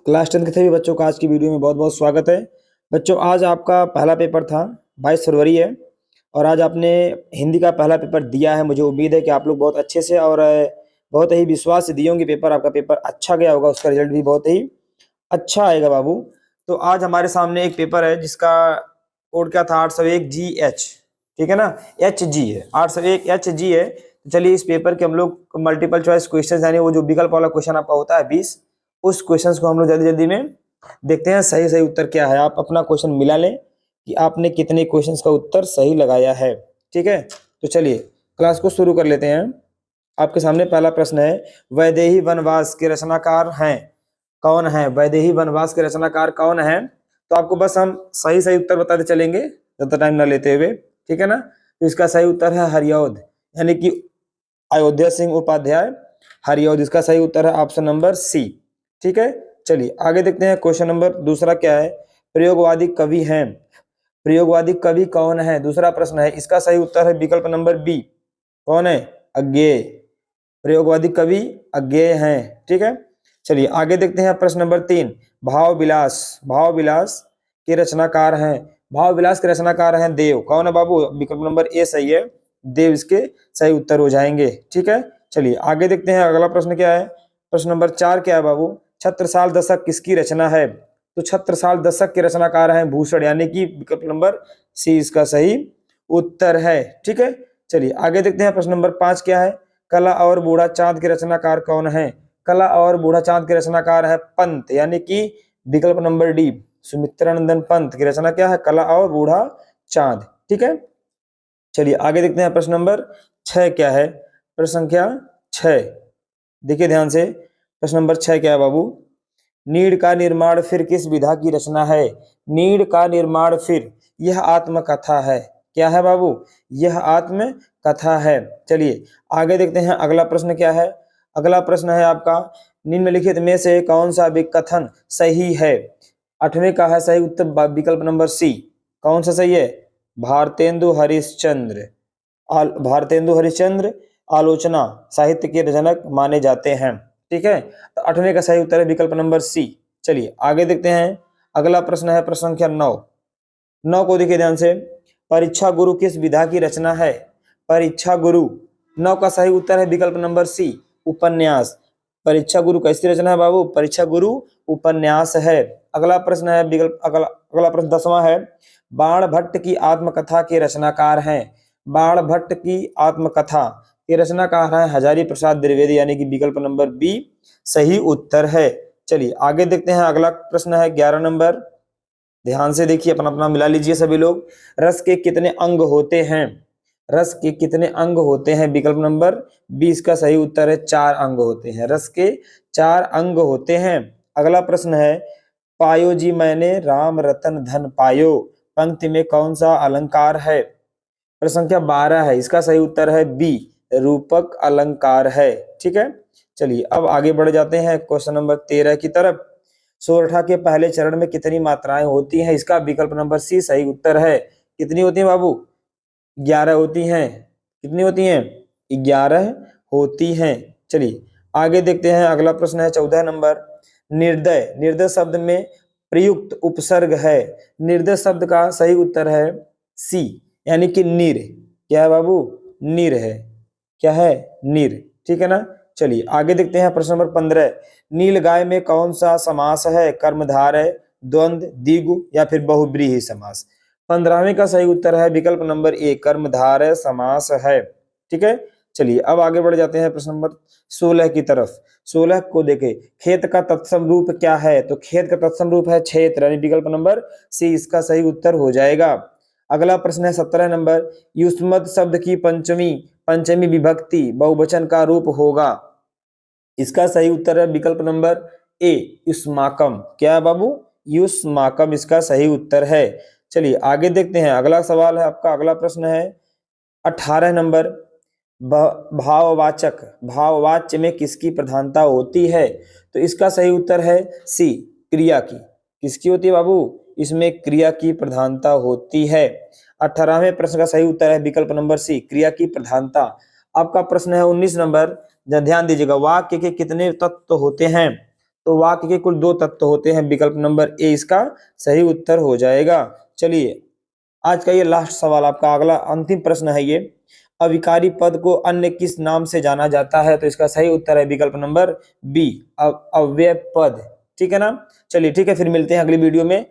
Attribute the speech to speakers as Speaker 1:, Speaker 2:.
Speaker 1: Class 10 के सभी बच्चों का आज की वीडियो में बहुत बहुत स्वागत है। बच्चों, आज आपका पहला पेपर था, 22 फरवरी है और आज आपने हिंदी का पहला पेपर दिया है। मुझे उम्मीद है कि आप लोग बहुत अच्छे से और बहुत ही विश्वास से दिए होंगे पेपर। आपका पेपर अच्छा गया होगा, उसका रिजल्ट भी बहुत ही अच्छा आएगा बाबू। तो आज हमारे सामने एक पेपर है जिसका कोड क्या था, 801GH, ठीक है ना, HG है, 801HG है। तो चलिए इस पेपर के हम लोग मल्टीपल चॉइस क्वेश्चन, यानी वो जो विकल्प वाला क्वेश्चन आपका होता है 20, उस क्वेश्चंस को हम लोग जल्दी जल्दी में देखते हैं सही सही उत्तर क्या है। आप अपना क्वेश्चन मिला लें कि आपने कितने क्वेश्चंस का उत्तर सही लगाया है, ठीक है। तो चलिए क्लास को शुरू कर लेते हैं। आपके सामने पहला प्रश्न है, वैदेही वनवास के रचनाकार हैं कौन है? वैदेही वनवास के रचनाकार कौन है? तो आपको बस हम सही सही उत्तर बताते चलेंगे ज्यादा टाइम ना लेते हुए, ठीक है ना। तो इसका सही उत्तर है हरिऔध, यानी कि अयोध्या सिंह उपाध्याय, हरिऔध। इसका सही उत्तर है ऑप्शन नंबर सी, ठीक है। चलिए आगे देखते हैं। क्वेश्चन नंबर दूसरा क्या है, प्रयोगवादी कवि हैं, प्रयोगवादी कवि कौन है? दूसरा प्रश्न है, इसका सही उत्तर है विकल्प नंबर बी, कौन है? अज्ञेय। प्रयोगवादी कवि अज्ञेय हैं, ठीक है। चलिए आगे देखते हैं प्रश्न नंबर 3, भाव विलास, भाव विलास के रचनाकार हैं, भाव विलास के रचनाकार हैं देव। कौन है बाबू? विकल्प नंबर ए सही है, देव इसके सही उत्तर हो जाएंगे, ठीक है। चलिए आगे देखते हैं अगला प्रश्न क्या है। प्रश्न नंबर 4 क्या है बाबू, छत्रसाल दशक किसकी रचना है? तो छत्रसाल दशक के रचनाकार हैं भूषण, यानी कि विकल्प नंबर सी इसका सही उत्तर है, ठीक है। चलिए आगे देखते हैं प्रश्न नंबर 5 क्या है, कला और बूढ़ा चांद के रचनाकार कौन है? कला और बूढ़ा चांद के रचनाकार है पंत, यानी कि विकल्प नंबर डी, सुमित्रानंदन पंत की रचना क्या है? कला और बूढ़ा चांद, ठीक है। चलिए आगे देखते हैं प्रश्न नंबर 6 क्या है, प्रश्न संख्या 6, देखिए ध्यान से। प्रश्न नंबर 6 क्या है बाबू, नीड़ का निर्माण फिर किस विधा की रचना है? नीड़ का निर्माण फिर, यह आत्मकथा है। क्या है बाबू? यह आत्मकथा है। चलिए आगे देखते हैं अगला प्रश्न क्या है। अगला प्रश्न है आपका, निम्नलिखित में से कौन सा विकथन सही है? 8वें का है सही उत्तर विकल्प नंबर सी, कौन सा सही है? भारतेंदु हरिश्चंद्र, भारतेंदु हरिश्चंद्र आलोचना साहित्य के जनक माने जाते हैं, ठीक है। तो 8वें का सही उत्तर है विकल्प नंबर सी। चलिए आगे देखते हैं। अगला प्रश्न है प्रश्न संख्या 9, 9 को देखिए ध्यान से, परीक्षा गुरु किस विधा की रचना है? परीक्षा गुरु, 9 का सही उत्तर है विकल्प नंबर सी, उपन्यास। परीक्षा गुरु कैसी रचना है बाबू? परीक्षा गुरु उपन्यास है। अगला प्रश्न है विकल्प अगला प्रश्न 10वां है, बाण भट्ट की आत्मकथा के रचनाकार हैं, बाण भट्ट की आत्मकथा के रचनाकार हैं हजारी प्रसाद द्विवेदी, यानी कि विकल्प नंबर बी सही उत्तर है। चलिए आगे देखते हैं। अगला प्रश्न है 11 नंबर, ध्यान से देखिए, अपना अपना मिला लीजिए सभी लोग। रस के कितने अंग होते हैं? रस के कितने अंग होते हैं? विकल्प नंबर 20 का सही उत्तर है 4 अंग होते हैं, रस के 4 अंग होते हैं। अगला प्रश्न है, पायो जी मैंने राम रतन धन पायो, पंक्ति में कौन सा अलंकार है? प्रश्न संख्या 12 है, इसका सही उत्तर है बी, रूपक अलंकार है, ठीक है। चलिए अब आगे बढ़ जाते हैं क्वेश्चन नंबर 13 की तरफ। सोरठा के पहले चरण में कितनी मात्राएं होती हैं? इसका विकल्प नंबर सी सही उत्तर है। कितनी होती है बाबू? 11 होती हैं। कितनी होती हैं? 11 होती हैं। चलिए आगे देखते हैं। अगला प्रश्न है 14 नंबर, निर्दय, निर्दय शब्द में प्रयुक्त उपसर्ग है। निर्दय शब्द का सही उत्तर है सी, यानी कि नीर। क्या है बाबू? नीर है। क्या है? नीर, ठीक है ना। चलिए आगे देखते हैं प्रश्न नंबर 15, नीलगाय में कौन सा समास है? कर्मधारय, द्वंद्व, द्विगु या फिर बहुब्रीहि समास। 15वें का सही उत्तर है विकल्प नंबर ए, कर्मधारय समास है, ठीक है। चलिए अब आगे बढ़ जाते हैं प्रश्न नंबर 16 की तरफ। 16 को देखें, खेत का तत्सम रूप क्या है? तो खेत का तत्सम रूप है क्षेत्र, यानी विकल्प नंबर सी इसका सही उत्तर हो जाएगा। अगला प्रश्न है 17 नंबर, युष्मत शब्द की पंचमी विभक्ति बहुवचन का रूप होगा। इसका सही उत्तर है विकल्प नंबर ए, युष्माकम। क्या है बाबू? युष्माकम इसका सही उत्तर है। चलिए आगे देखते हैं। अगला सवाल है आपका, अगला प्रश्न है 18 नंबर, भाववाचक, भाववाच्य में किसकी प्रधानता होती है? तो इसका सही उत्तर है सी, क्रिया की। किसकी होती है बाबू? इसमें क्रिया की प्रधानता होती है। 18वें प्रश्न का सही उत्तर है विकल्प नंबर सी, क्रिया की प्रधानता। आपका प्रश्न है 19 नंबर, ध्यान दीजिएगा, वाक्य के कितने तत्व होते हैं? तो वाक्य के कुल 2 तत्व होते हैं। विकल्प नंबर ए इसका सही उत्तर हो जाएगा। चलिए आज का ये लास्ट सवाल, आपका अगला अंतिम प्रश्न है ये, अविकारी पद को अन्य किस नाम से जाना जाता है? तो इसका सही उत्तर है विकल्प नंबर बी, अव्यय पद। ठीक है ना। चलिए ठीक है, फिर मिलते हैं अगली वीडियो में।